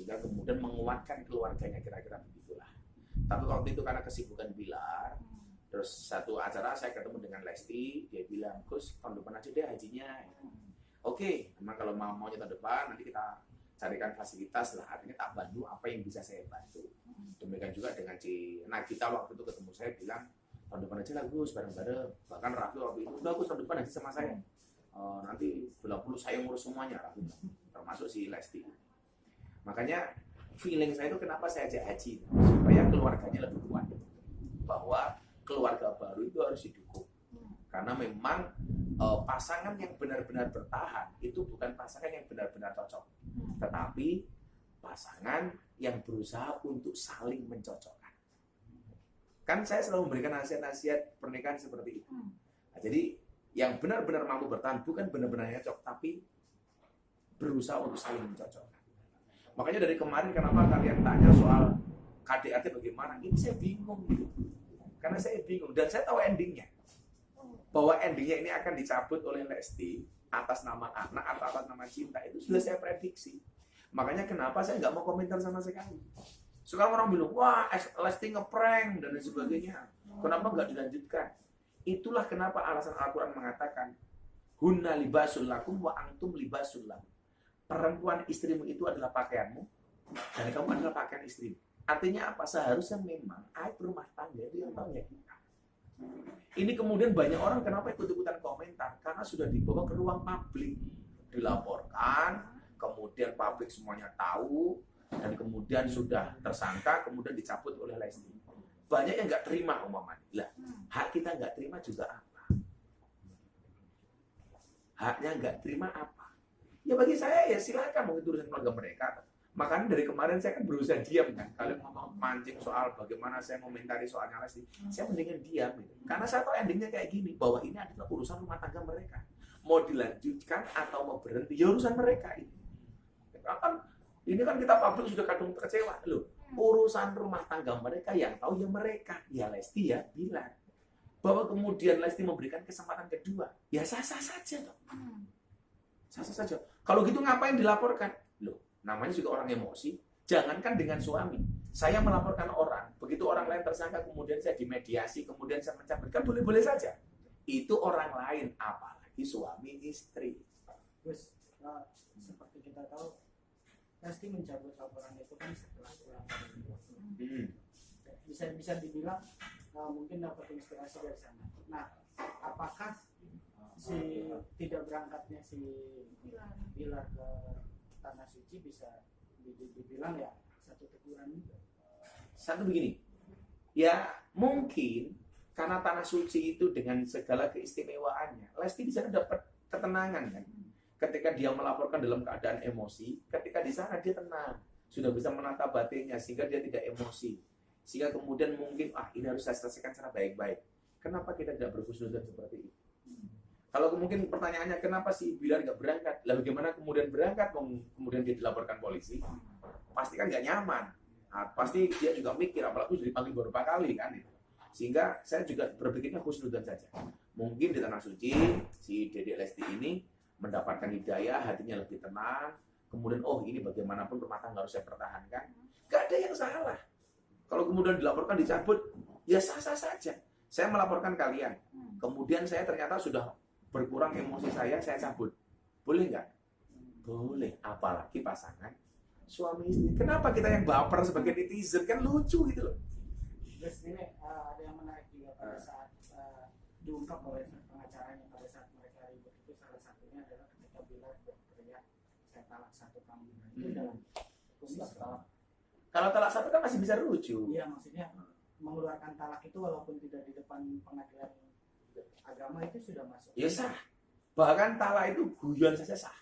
sehingga kemudian menguatkan keluarganya, kira-kira begitulah. Tapi waktu itu karena kesibukan Bilar, terus satu acara saya ketemu dengan Lesti, dia bilang, Gus, tahun depan aja deh hajinya. Oke, memang kalau maunya tahun depan, nanti kita carikan fasilitas lah, artinya tak bantu apa yang bisa saya bantu. Demikian juga dengan Nagita waktu itu ketemu saya bilang, tahun depan aja lah Gus, bareng-bareng. Bahkan Raffi waktu itu, udah Gus tahun depan haji sama saya. Nanti 20 saya ngurus semuanya, Raffi, termasuk si Lesti. Makanya feeling saya itu kenapa saya ajak haji, supaya keluarganya lebih kuat. Bahwa keluarga baru itu harus didukung. Karena memang pasangan yang benar-benar bertahan itu bukan pasangan yang benar-benar cocok, tetapi pasangan yang berusaha untuk saling mencocokkan. Kan saya selalu memberikan nasihat-nasihat pernikahan seperti itu. Nah, jadi yang benar-benar mampu bertahan bukan benar-benar cocok, tapi berusaha untuk saling mencocokkan. Makanya dari kemarin kenapa kalian tanya soal KDRT bagaimana, ini saya bingung gitu. Karena saya bingung dan saya tahu endingnya. Bahwa endingnya ini akan dicabut oleh Lesti atas nama anak atau atas nama cinta, itu sudah saya prediksi. Makanya kenapa saya nggak mau komentar sama sekali. Sekarang orang bilang, wah Lesti ngeprank dan lain sebagainya. Kenapa nggak dilanjutkan? Itulah kenapa alasan Al-Quran mengatakan, hunna libasul lakum wa antum libasul lakum. Perempuan istrimu itu adalah pakaianmu dan kamu adalah pakaian istrimu. Artinya apa? Seharusnya memang aib rumah tangga itu yang tahu ya kita. Ini kemudian banyak orang kenapa ikut-ikutan komentar? Karena sudah dibawa ke ruang publik, dilaporkan, kemudian publik semuanya tahu, dan kemudian sudah tersangka, kemudian dicabut oleh Lesti. Banyak yang nggak terima umpamanya. Lah, hak kita nggak terima juga apa? Haknya nggak terima apa? Ya bagi saya ya silakan mau itu urusan keluarga mereka. Makanya dari kemarin saya kan berusaha diam kan. Kalian ngomong mancing soal bagaimana saya komentari soalnya Lesti, saya mendingan diam gitu. Karena saya tahu endingnya kayak gini, bahwa ini adalah urusan rumah tangga mereka. Mau dilanjutkan atau mau berhenti, ya urusan mereka ini. Ini kan kita publik sudah kadung kecewa loh. Urusan rumah tangga mereka yang tahu ya mereka. Ya Lesti ya bilang bahwa kemudian Lesti memberikan kesempatan kedua, ya sah-sah saja dong. Sah-sah saja. Kalau gitu ngapain dilaporkan? Loh, namanya juga orang emosi. Jangankan dengan suami, saya melaporkan orang, begitu orang lain tersangka, kemudian saya dimediasi, kemudian saya mencabut, kan boleh-boleh saja. Itu orang lain, apalagi suami istri. Terus seperti kita tahu, Lesti mencabut laporan itu kan setelah pulang dari bisa dibilang mungkin dapat inspirasi dari sana. Nah, apakah si tidak berangkatnya si Bilar ke Tanah Suci bisa dibilang ya satu teguran juga? Satu begini, ya mungkin karena Tanah Suci itu dengan segala keistimewaannya, Lesti di sana dapat ketenangan kan. Ketika dia melaporkan dalam keadaan emosi, ketika di sana dia tenang, sudah bisa menata batinnya sehingga dia tidak emosi, sehingga kemudian mungkin ini harus saya selesaikan secara baik-baik. Kenapa kita tidak berhusnuzon seperti itu? Kalau mungkin pertanyaannya kenapa sih Bilar nggak berangkat? Lalu bagaimana kemudian berangkat? Kemudian dia dilaporkan polisi, pasti kan nggak nyaman. Nah, pasti dia juga mikir, apalagi sudah dipanggil beberapa kali kan. Sehingga saya juga berpikirnya husnuzon saja. Mungkin di Tanah Suci si Dedek Lesti ini mendapatkan hidayah, hatinya lebih tenang. Kemudian ini bagaimanapun rumah tangga harus saya pertahankan. Gak ada yang salah. Kalau kemudian dilaporkan dicabut, ya sah-sah saja. Saya melaporkan kalian. Kemudian saya ternyata sudah berkurang emosi saya cabut. Boleh nggak? Boleh. Apalagi pasangan suami istri. Kenapa kita yang baper sebagai netizen? Kan lucu gitu loh. Terus ini ada yang menarik juga pada saat diungkap oleh pengacaranya pada saat mereka ribut itu, salah satunya adalah ketika Bilar berteriak saya talak satu kamu. Itu dalam khusus talak. Kalau talak satu kan masih bisa lucu. Iya, maksudnya mengeluarkan talak itu walaupun tidak di depan pengadilan agama itu sudah masuk. Ya sah. Bahkan talak itu guyon saja sah.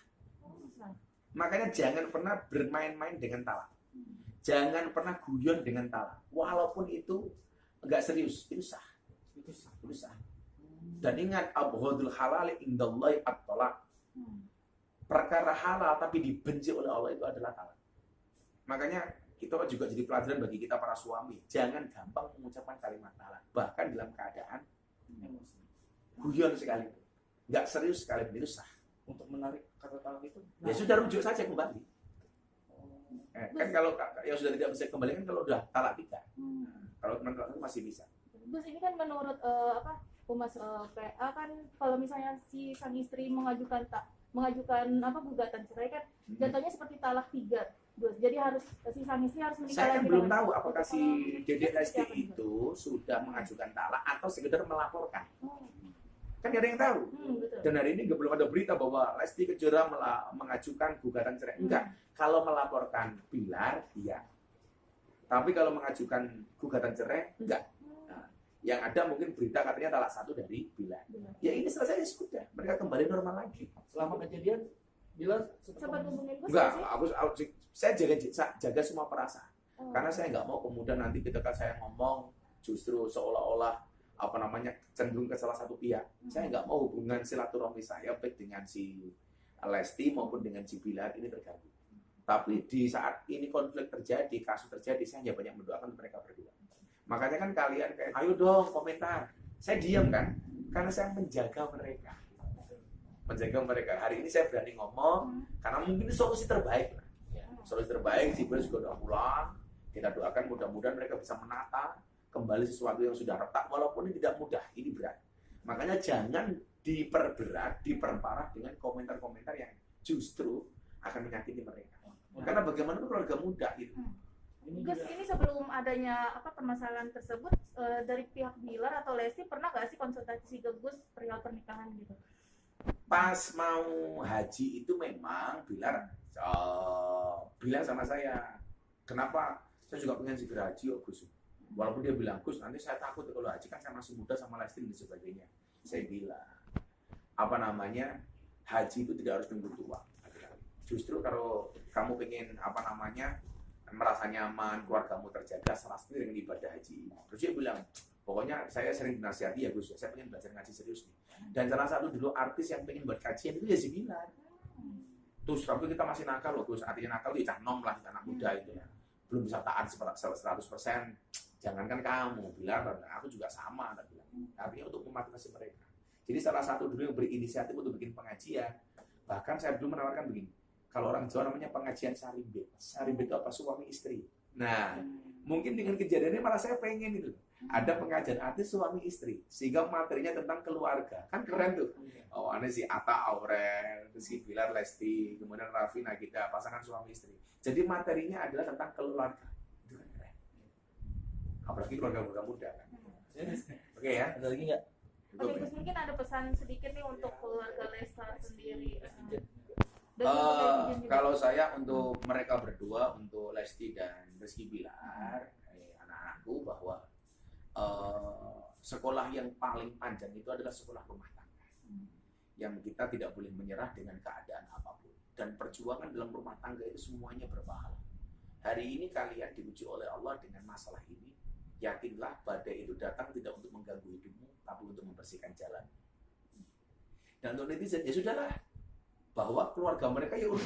Makanya jangan pernah bermain-main dengan talak. Jangan pernah guyon dengan talak. Walaupun itu enggak serius, itu sah. Itu sah. Dan ingat, abghadul halal indallahi at-talaq. Perkara halal tapi dibenci oleh Allah itu adalah talak. Makanya kita juga jadi pelajaran bagi kita para suami. Jangan gampang mengucapkan kalimat talak. Bahkan dalam keadaan emosi. Guyon sekali. Enggak serius sekali, itu sah. Untuk menarik kata talak itu. Ya sudah rujuk saja kembali. Kan kalau yang sudah tidak bisa kembali kan kalau udah talak 3. Kalau teman talak 1 masih bisa. Gus, ini kan menurut Humas PA kan kalau misalnya si sang istri mengajukan gugatan cerai kan jatuhnya seperti talak 3, Gus. Jadi harus si sang istri harus menikah Saya kan lagi. belum tahu apakah si Dedek Lesti seperti apa, itu sudah mengajukan talak atau sekedar melaporkan. Oh. Kan nggak ada yang tahu. Betul. Dan hari ini belum ada berita bahwa Lesti Kejora mengajukan gugatan cerai. Enggak. Kalau melaporkan Bilar, iya. Tapi kalau mengajukan gugatan cerai, enggak. Nah, yang ada mungkin berita katanya talak 1 dari Bilar. Ya ini selesai ya sudah. Mereka kembali normal lagi. Selama kejadian Bila Sempat hubungin Gus Enggak, nggak sih? saya jaga semua perasaan. Oh. Karena saya nggak mau kemudian nanti ketika saya ngomong justru seolah-olah cenderung ke salah satu pihak. Saya nggak mau hubungan silaturahmi saya baik dengan si Lesti maupun dengan si Bilar ini terganggu. Tapi di saat ini konflik terjadi, kasus terjadi, saya hanya banyak mendoakan mereka berdua. Makanya kan kalian kayak, ayo dong komentar. Saya diam kan, karena saya menjaga mereka. Hari ini saya berani ngomong, karena mungkin ini solusi terbaik. Solusi terbaik, si Bilar juga udah pulang. Kita doakan mudah-mudahan mereka bisa menata kembali sesuatu yang sudah retak, walaupun ini tidak mudah, ini berat. Makanya jangan diperberat, diperparah dengan komentar-komentar yang justru akan menyakiti mereka. Karena bagaimanapun keluarga muda gitu. Gus, ini sebelum adanya permasalahan tersebut dari pihak Bilar atau Lesti pernah nggak sih konsultasi ke Gus perihal pernikahan gitu? Pas mau haji itu memang Bilar bilang sama saya, kenapa saya juga pengen segera haji, Gus. Walaupun dia bilang, Gus, nanti saya takut kalau haji kan saya masih muda sama Lesti dan sebagainya. Saya bilang, haji itu tidak harus tunggu tua. Justru kalau kamu pengen merasa nyaman, keluargamu terjaga, salah satu dengan ibadah haji. Terus dia bilang, pokoknya saya sering dinasihati ya Gus, saya pengen belajar ngaji serius nih. Dan salah satu dulu artis yang pengen buat kajian itu ya si Bilar. Terus tapi kita masih nakal loh Gus, artinya nakal itu canom lah, anak muda itu ya. Belum bisa taat 100%. Jangankan kamu, Bilar, aku juga sama. Artinya untuk memotivasi mereka. Jadi salah satu dulu yang berinisiatif untuk bikin pengajian. Bahkan saya dulu menawarkan begini, kalau orang Jawa namanya pengajian sarimbit. Sarimbit itu apa? Suami istri. Nah, mungkin dengan kejadiannya malah saya pengen itu. Ada pengajian artis suami istri. Sehingga materinya tentang keluarga. Kan keren tuh. Oh, ada si Atta Aurel, si Bilar Lesti, kemudian Raffi Nagita, pasangan suami istri. Jadi materinya adalah tentang keluarga. Itu kan keren. Apalagi keluarga muda kan. Oke ya. ada lagi nggak? Oke, Gus, mungkin ada pesan sedikit nih untuk keluarga Leslar sendiri. Kalau saya untuk mereka berdua, untuk Lesti dan Rizky Bilar, anak-anakku, bahwa sekolah yang paling panjang itu adalah sekolah rumah tangga. Yang kita tidak boleh menyerah dengan keadaan apapun. Dan perjuangan dalam rumah tangga itu semuanya berpahala. Hari ini kalian diuji oleh Allah dengan masalah ini. Yakinlah badai itu datang tidak untuk mengganggu hidupmu, tapi untuk membersihkan jalan. Dan untuk netizen, ya sudahlah. Bahwa keluarga mereka ya udah